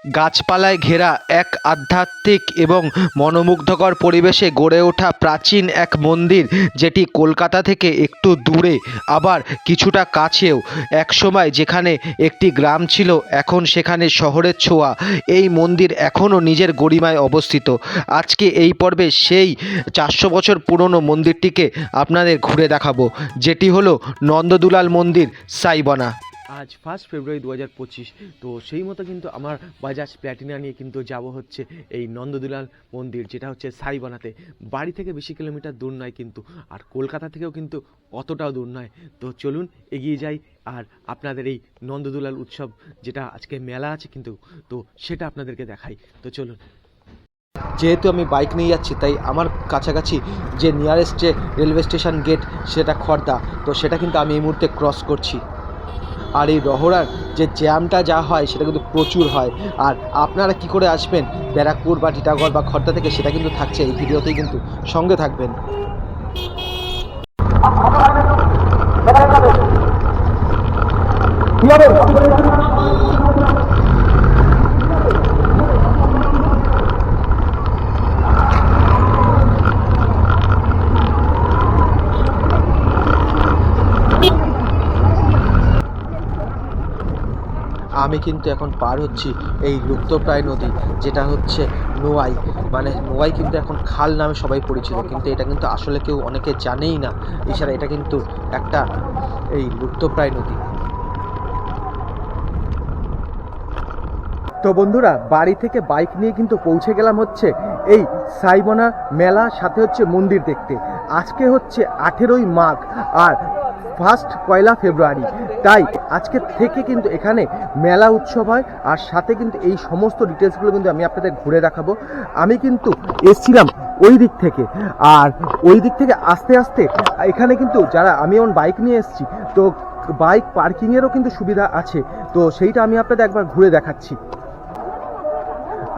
গাছপালায় ঘেরা এক আধ্যাত্মিক এবং মনোমুগ্ধকর পরিবেশে গড়ে ওঠা প্রাচীন এক মন্দির, যেটি কলকাতা থেকে একটু দূরে আবার কিছুটা কাছেও। একসময় যেখানে একটি গ্রাম ছিল, এখন সেখানে শহরের ছোঁয়া। এই মন্দির এখনও নিজের গরিমায় অবস্থিত। আজকে এই পর্বে সেই 400 বছর পুরনো মন্দিরটিকে আপনাদের ঘুরে দেখাবো, যেটি হলো নন্দদুলাল মন্দির, সাইবানা। আজ 1 ফেব্রুয়ারি 2025। তো সেই মতো কিন্তু আমার বাজাজ প্ল্যাটিনা নিয়ে কিন্তু যাব হচ্ছে এই নন্দদুলাল মন্দির, যেটা হচ্ছে সাইবানাতে। বাড়ি থেকে বেশি কিলোমিটার দূর নয় কিন্তু, আর কলকাতা থেকেও কিন্তু অতটাও দূর নয়। তো চলুন এগিয়ে যাই আর আপনাদের এই নন্দদুলাল উৎসব, যেটা আজকে মেলা আছে কিন্তু, তো সেটা আপনাদেরকে দেখাই। তো চলুন। যেহেতু আমি বাইক নিয়ে যাচ্ছি, তাই আমার কাছাকাছি যে নিয়ারেস্ট যে রেলওয়ে স্টেশন গেট, সেটা খড়দা। তো সেটা কিন্তু আমি এই মুহূর্তে ক্রস করছি। আর এই রহড়ার যে জ্যামটা যা হয়, সেটা কিন্তু প্রচুর হয়। আর আপনারা কি করে আসবেন ব্যারাকপুর বা টিটাগড় বা খড়দা থেকে, সেটা কিন্তু থাকছে এই ভিডিওতেই, কিন্তু সঙ্গে থাকবেন। আমি কিন্তু এখন পার হচ্ছি এই লুপ্তপ্রায় নদী, যেটা হচ্ছে নোয়াই। মানে নোয়াই কিন্তু এখন খাল নামে সবাই পরিচিত, কিন্তু এটা কিন্তু আসলে কেউ অনেকে জানেই না। এছাড়া এটা কিন্তু একটা এই লুপ্তপ্রায় নদী। তো বন্ধুরা, বাড়ি থেকে বাইক নিয়ে কিন্তু পৌঁছে গেলাম হচ্ছে এই সাইবানা মেলা, সাথে হচ্ছে মন্দির দেখতে। আজকে হচ্ছে 18ই মাঘ আর পয়লা ফেব্রুয়ারি, তাই আজকে থেকে কিন্তু এখানে মেলা উৎসব হয়। আর সাথে কিন্তু এই সমস্ত ডিটেলসগুলো কিন্তু আমি আপনাদের ঘুরে দেখাবো। আমি কিন্তু এসছিলাম ওই দিক থেকে, আর ওই দিক থেকে আস্তে আস্তে এখানে কিন্তু যারা, আমি যেমন বাইক নিয়ে এসেছি, তো বাইক পার্কিংয়েরও কিন্তু সুবিধা আছে। তো সেইটা আমি আপনাদের একবার ঘুরে দেখাচ্ছি।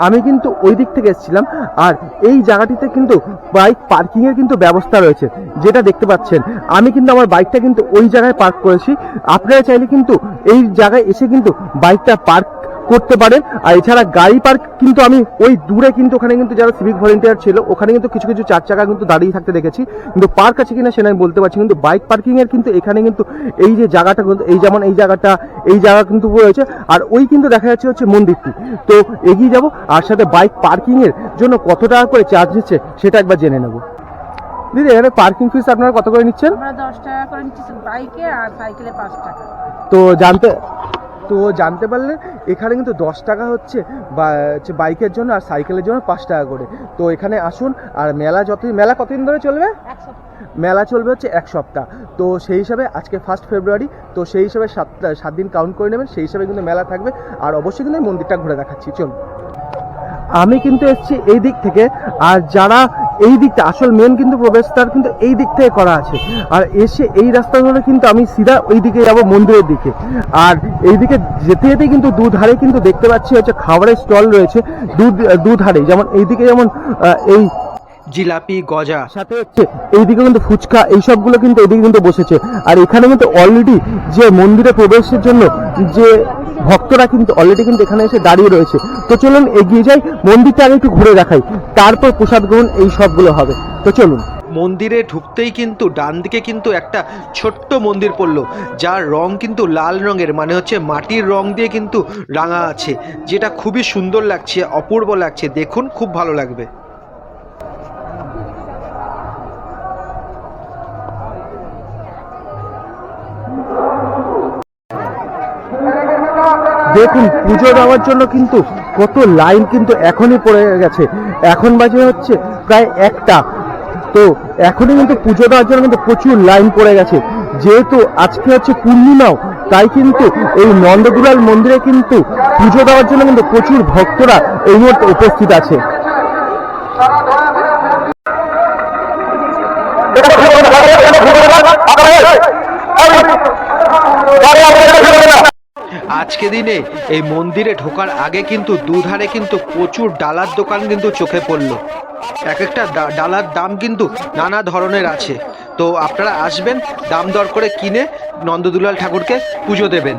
আমি কিন্তু ওই দিক থেকে এসেছিলাম, আর এই জায়গাটিতে কিন্তু বাইক পার্কিংয়ের কিন্তু ব্যবস্থা রয়েছে, যেটা দেখতে পাচ্ছেন। আমি কিন্তু আমার বাইকটা কিন্তু ওই জায়গায় পার্ক করেছি। আপনারা চাইলে কিন্তু এই জায়গায় এসে কিন্তু বাইকটা পার্ক করতে পারেন। আর এছাড়া গাড়ি পার্ক কিন্তু আমি ওই দূরে কিন্তু ওখানে কিন্তু যারা সিভিক ভলেন্টিয়ার ছিল, ওখানে কিন্তু কিছু কিছু 4 চাকা কিন্তু দাঁড়িয়ে থাকতে দেখেছি, কিন্তু পার্ক আছে কিনা সেটা আমি বলতে পারছি। কিন্তু বাইক পার্কিং এর কিন্তু এখানে কিন্তু এই যে জায়গাটা, এই যেমন এই জায়গাটা, এই জায়গা কিন্তু রয়েছে। আর ওই কিন্তু দেখা যাচ্ছে হচ্ছে মন্দিরটি। তো এগিয়ে যাব, আর সাথে বাইক পার্কিং এর জন্য কত টাকা করে চার্জ নিচ্ছে সেটা একবার জেনে নেব। দিদি, এখানে পার্কিং ফিস আপনারা কত করে নিচ্ছেন? আমরা 10 টাকা করে নিচ্ছি বাইকে, আর সাইকেলে 5 টাকা। তো জানতে পারলে এখানে কিন্তু 10 টাকা হচ্ছে বাইকের জন্য, আর সাইকেলের জন্য 5 টাকা করে। তো এখানে আসুন। আর মেলা কতদিন ধরে চলবে? মেলা চলবে হচ্ছে 1 সপ্তাহ। তো সেই হিসাবে আজকে 1 ফেব্রুয়ারি, তো সেই হিসাবে 7 দিন কাউন্ট করে নেবেন। সেই হিসাবে কিন্তু মেলা থাকবে। আর অবশ্যই কিন্তু এই মন্দিরটা ঘুরে দেখাচ্ছি, চলুন। আমি কিন্তু এসেছি এই দিক থেকে, আর যারা এই দিকটা আসল মেন কিন্তু প্রবেশদ্বার কিন্তু এই দিক থেকে করা আছে। আর এসে এই রাস্তা ধরে কিন্তু আমি সিধা ওই দিকে যাব, মন্দিরের দিকে। আর এই দিকে যেতে যেতে কিন্তু দুধারে কিন্তু দেখতে পাচ্ছি হচ্ছে খাবারের স্টল রয়েছে দুধারে। যেমন এইদিকে যেমন এই জিলাপি, গজা, সাথে হচ্ছে এইদিকে কিন্তু ফুচকা, এই সবগুলো কিন্তু এদিকে কিন্তু বসেছে। আর এখানে কিন্তু অলরেডি যে মন্দিরে প্রবেশের জন্য যে ভক্তরা কিন্তু অলরেডি কিন্তু এখানে এসে দাঁড়িয়ে রয়েছে। তো চলুন এগিয়ে যাই, মন্দিরটা আগে একটু ঘুরে দেখাই, তারপর প্রসাদ গ্রহণ এই সবগুলো হবে। তো চলুন। মন্দিরে ঢুকতেই কিন্তু ডান দিকে কিন্তু একটা ছোট্ট মন্দির পড়লো, যার রং কিন্তু লাল রঙের, মানে হচ্ছে মাটির রং দিয়ে কিন্তু রাঙা আছে, যেটা খুবই সুন্দর লাগছে, অপূর্ব লাগছে। দেখুন, খুব ভালো লাগবে। দেখুন, পুজো দেওয়ার জন্য কিন্তু কত লাইন কিন্তু এখনই পড়ে গেছে। এখন বাজে হচ্ছে প্রায় 1টা। তো এখনই কিন্তু পুজো দেওয়ার জন্য কিন্তু প্রচুর লাইন পড়ে গেছে। যেহেতু আজকে হচ্ছে পূর্ণিমাও, তাই কিন্তু এই নন্দদুলাল মন্দিরে কিন্তু পুজো দেওয়ার জন্য কিন্তু প্রচুর ভক্তরা এই মুহূর্তে উপস্থিত আছে। আজকে দিনে এই মন্দিরে ঢোকার আগে কিন্তু দুধারে কিন্তু প্রচুর ডালার দোকান কিন্তু চোখে পড়লো। এক একটা ডালার দাম কিন্তু নানা ধরনের আছে। তো আপনারা আসবেন, দাম দর করে কিনে নন্দদুলাল ঠাকুরকে পুজো দেবেন।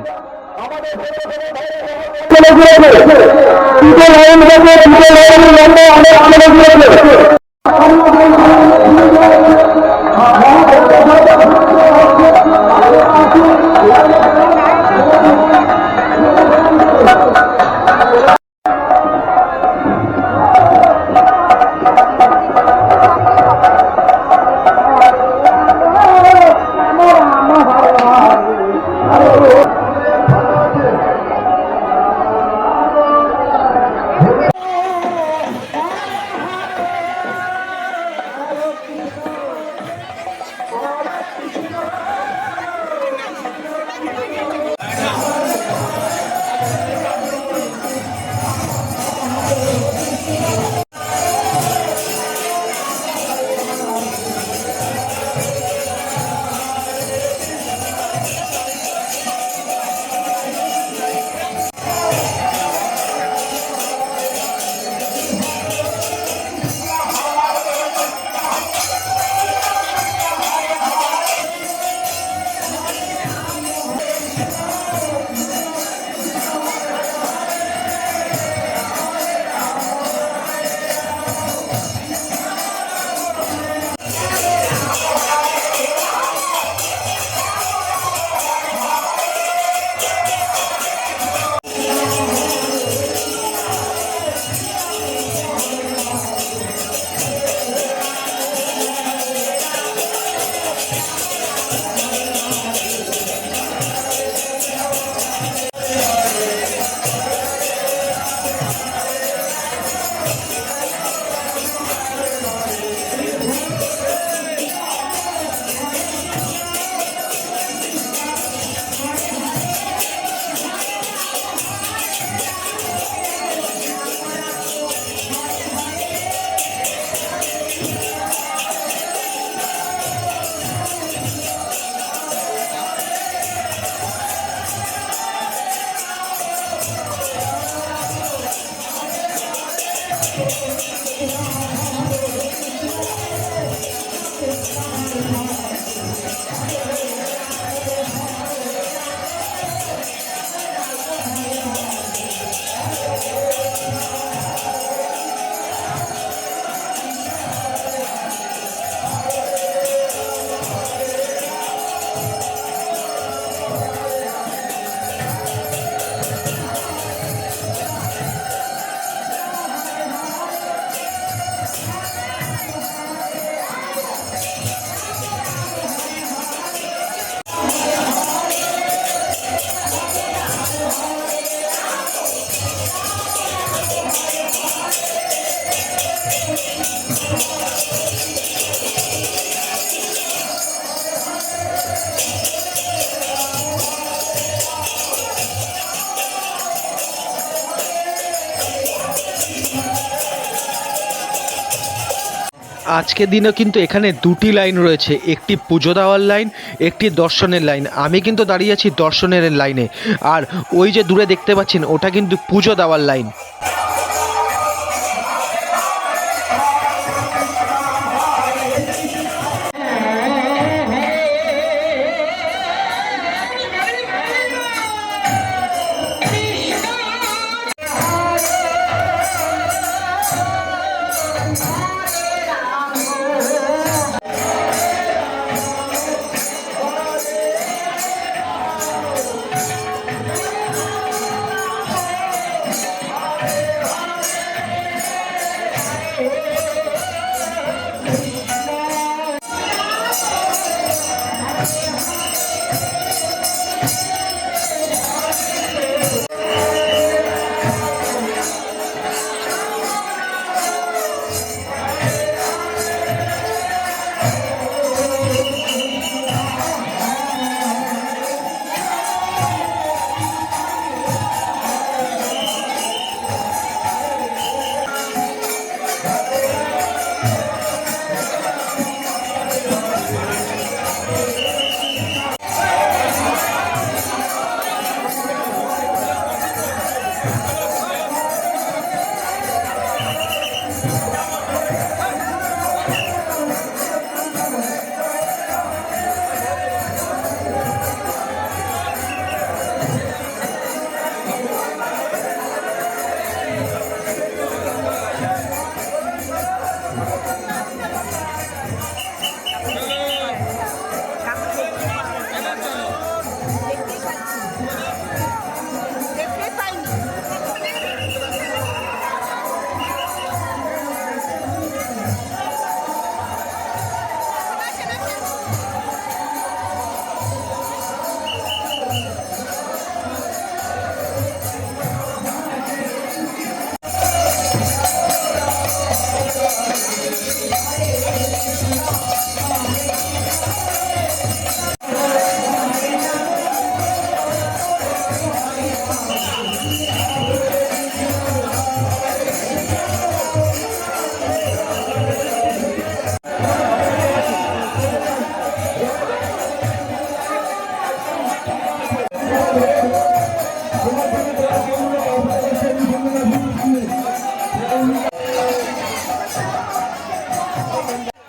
আজকের দিনে কিন্তু এখানে দুটি লাইন রয়েছে, একটি পুজো দেওয়ার লাইন, একটি দর্শনের লাইন। আমি কিন্তু দাঁড়িয়ে আছি দর্শনের লাইনে, আর ওই যে দূরে দেখতে পাচ্ছেন ওটা কিন্তু পুজো দেওয়ার লাইন।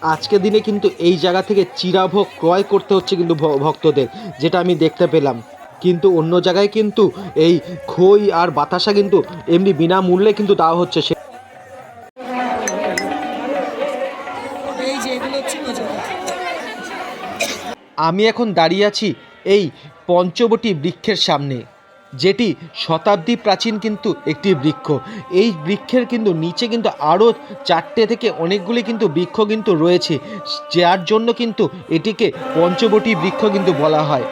আজকের দিনে কিন্তু এই জায়গা থেকে চিরাভোগ ক্রয় করতে হচ্ছে কিন্তু ভক্তদের, যেটা আমি দেখতে পেলাম। কিন্তু অন্য জায়গায় কিন্তু এই খই আর বাতাসা কিন্তু এমনি বিনামূল্যে কিন্তু দেওয়া হচ্ছে। আমি এখন দাঁড়িয়ে আছি এই পঞ্চবটী বৃক্ষের সামনে, যেটি শতাব্দী প্রাচীন কিন্তু একটি বৃক্ষ। এই বৃক্ষের কিন্তু নিচে কিন্তু আরও 4টে থেকে অনেকগুলি কিন্তু বৃক্ষ কিন্তু রয়েছে, যার জন্য কিন্তু এটিকে পঞ্চবটী বৃক্ষ কিন্তু বলা হয়।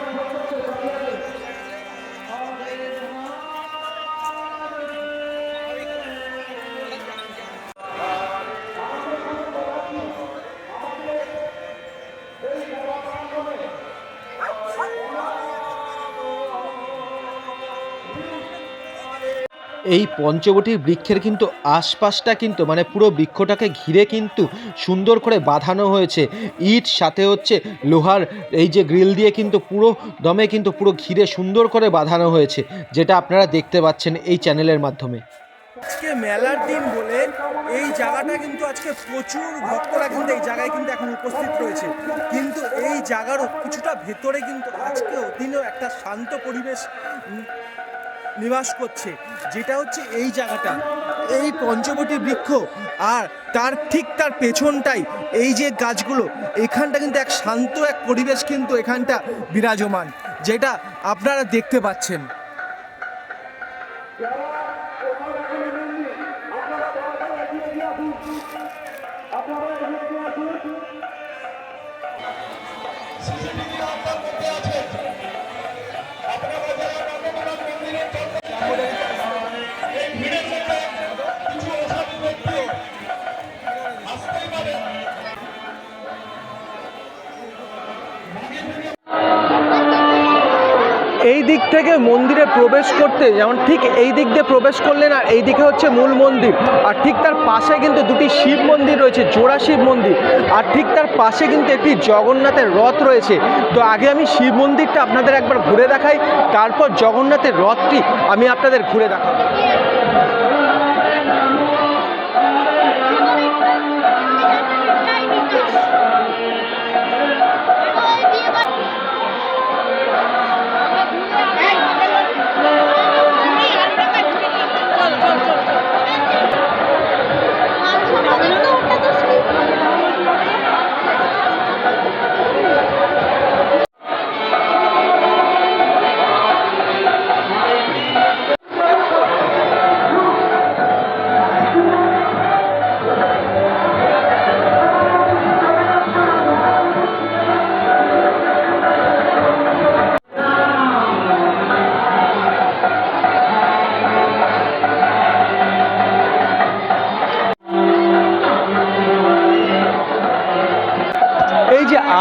এই পঞ্চবটির বৃক্ষের কিন্তু আশপাশটা কিন্তু মানে পুরো বৃক্ষটাকে ঘিরে কিন্তু সুন্দর করে বাঁধানো হয়েছে ইট, সাথে হচ্ছে লোহার এই যে গ্রিল দিয়ে কিন্তু পুরো দমে কিন্তু পুরো ঘিরে সুন্দর করে বাঁধানো হয়েছে, যেটা আপনারা দেখতে পাচ্ছেন এই চ্যানেলের মাধ্যমে। আজকে মেলার দিন বলে এই জায়গাটা কিন্তু আজকে প্রচুর ভক্তরা কিন্তু এই জায়গায় কিন্তু এখন উপস্থিত রয়েছে, কিন্তু এই জায়গারও কিছুটা ভেতরে কিন্তু আজকেও দিনেও একটা শান্ত পরিবেশ নিবাস করছে, যেটা হচ্ছে এই জায়গাটা, এই পঞ্চবটী বৃক্ষ আর তার পেছনটাই এই যে গাছগুলো, এখানটা কিন্তু এক শান্ত এক পরিবেশ কিন্তু এখানটা বিরাজমান, যেটা আপনারা দেখতে পাচ্ছেন। এই দিক থেকে মন্দিরে প্রবেশ করতে যেমন ঠিক এই দিক দিয়ে প্রবেশ করলেন, আর এই দিকে হচ্ছে মূল মন্দির, আর ঠিক তার পাশে কিন্তু দুটি শিব মন্দির রয়েছে, জোড়া শিব মন্দির, আর ঠিক তার পাশে কিন্তু একটি জগন্নাথের রথ রয়েছে। তো আগে আমি শিব মন্দিরটা আপনাদের একবার ঘুরে দেখাই, তারপর জগন্নাথের রথটি আমি আপনাদের ঘুরে দেখাবো।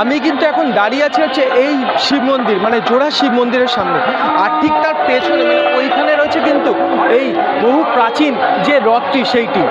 আমি কিন্তু এখন দাঁড়িয়ে আছি হচ্ছে এই শিব মন্দির মানে জোড়া শিব মন্দিরের সামনে, আর ঠিক তার পেছনে মানে ওইখানে রয়েছে কিন্তু এই বহু প্রাচীন যে রথটি সেইটি।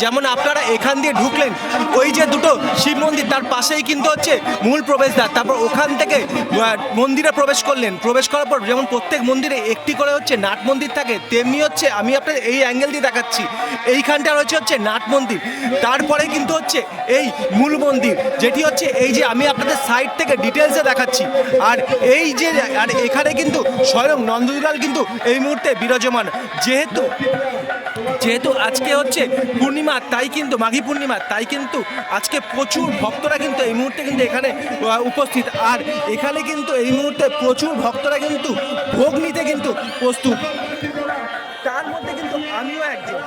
যেমন আপনারা এখান দিয়ে ঢুকলেন, ওই যে দুটো শিব মন্দির তার পাশেই কিন্তু হচ্ছে মূল প্রবেশদ্বার, তারপর ওখান থেকে মন্দিরে প্রবেশ করলেন, প্রবেশ করার পর যেমন প্রত্যেক মন্দিরে একটি করে হচ্ছে নাট মন্দির থাকে, তেমনি হচ্ছে আমি আপনাদের এই অ্যাঙ্গেল দিয়ে দেখাচ্ছি এইখানটা রয়েছে হচ্ছে নাট মন্দির, তারপরে কিন্তু হচ্ছে এই মূল মন্দির, যেটি হচ্ছে এই যে আমি আপনাদের সাইড থেকে ডিটেলসে দেখাচ্ছি। আর এই যে আর এখানে কিন্তু স্বয়ং নন্দলাল কিন্তু এই মুহূর্তে বিরাজমান, যেহেতু যেহেতু আজকে হচ্ছে পূর্ণিমা, তাই কিন্তু মাঘী পূর্ণিমা, তাই কিন্তু আজকে প্রচুর ভক্তরা কিন্তু এই মুহূর্তে কিন্তু এখানে উপস্থিত। আর এখানে কিন্তু এই মুহূর্তে প্রচুর ভক্তরা কিন্তু ভোগ নিতে কিন্তু প্রস্তুত, তার মধ্যে কিন্তু আমিও একজন।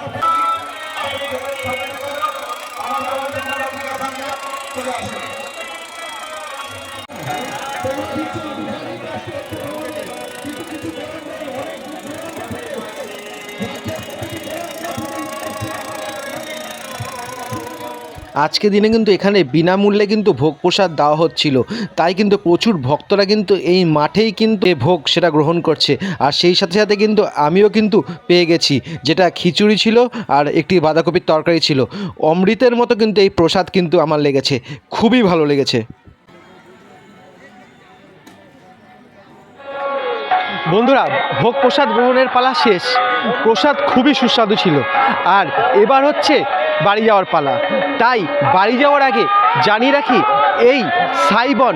আজকে দিনে কিন্তু এখানে বিনামূল্যে কিন্তু ভোগ প্রসাদ দেওয়া হচ্ছিল, তাই কিন্তু প্রচুর ভক্তরা কিন্তু এই মাঠেই কিন্তু এই ভোগ সেটা গ্রহণ করছে। আর সেই সাথে সাথে কিন্তু আমিও কিন্তু পেয়ে গেছি, যেটা খিচুড়ি ছিল আর একটি বাঁধাকপির তরকারি ছিল। অমৃতের মতো কিন্তু এই প্রসাদ কিন্তু আমার লেগেছে, খুবই ভালো লেগেছে। বন্ধুরা, ভোগ প্রসাদ গ্রহণের পালা শেষ। প্রসাদ খুবই সুস্বাদু ছিল, আর এবার হচ্ছে বাড়ি যাওয়ার পালা। তাই বাড়ি যাওয়ার আগে জানিয়ে রাখি, এই সাইবন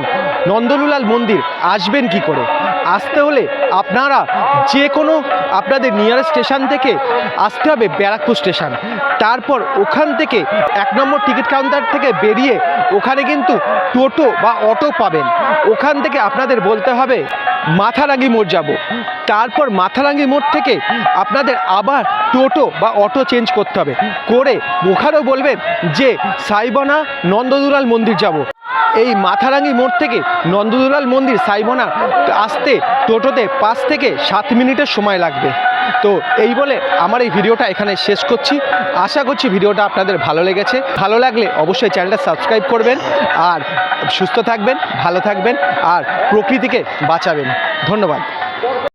নন্দলাল মন্দির আসবেন কি করে। আসতে হলে আপনারা যে কোনো আপনাদের নিয়ারেস্ট স্টেশন থেকে আসতে হবে ব্যারাকপুর স্টেশন। তারপর ওখান থেকে 1 নম্বর টিকিট কাউন্টার থেকে বেরিয়ে ওখানে কিন্তু টোটো বা অটো পাবেন। ওখান থেকে আপনাদের বলতে হবে মাথারাঙ্গি মোড় যাব। তারপর মাথারাঙ্গি মোড় থেকে আপনাদের আবার টোটো বা অটো চেঞ্জ করতে হবে, করে ওখানেও বলবেন যে সাইবনা নন্দলাল মন্দির যাব। এই মাথারাঙ্গি মোড় থেকে নন্দলাল মন্দির সাইবনা আসতে টোটোতে 5 থেকে 7 মিনিটের সময় লাগবে। তো এই বলে আমার এই ভিডিওটা এখানে শেষ করছি। আশা করছি ভিডিওটা আপনাদের ভালো লেগেছে। ভালো লাগলে অবশ্যই চ্যানেলটা সাবস্ক্রাইব করবেন, আর সুস্থ থাকবেন, ভালো থাকবেন, আর প্রকৃতিকে বাঁচাবেন। ধন্যবাদ।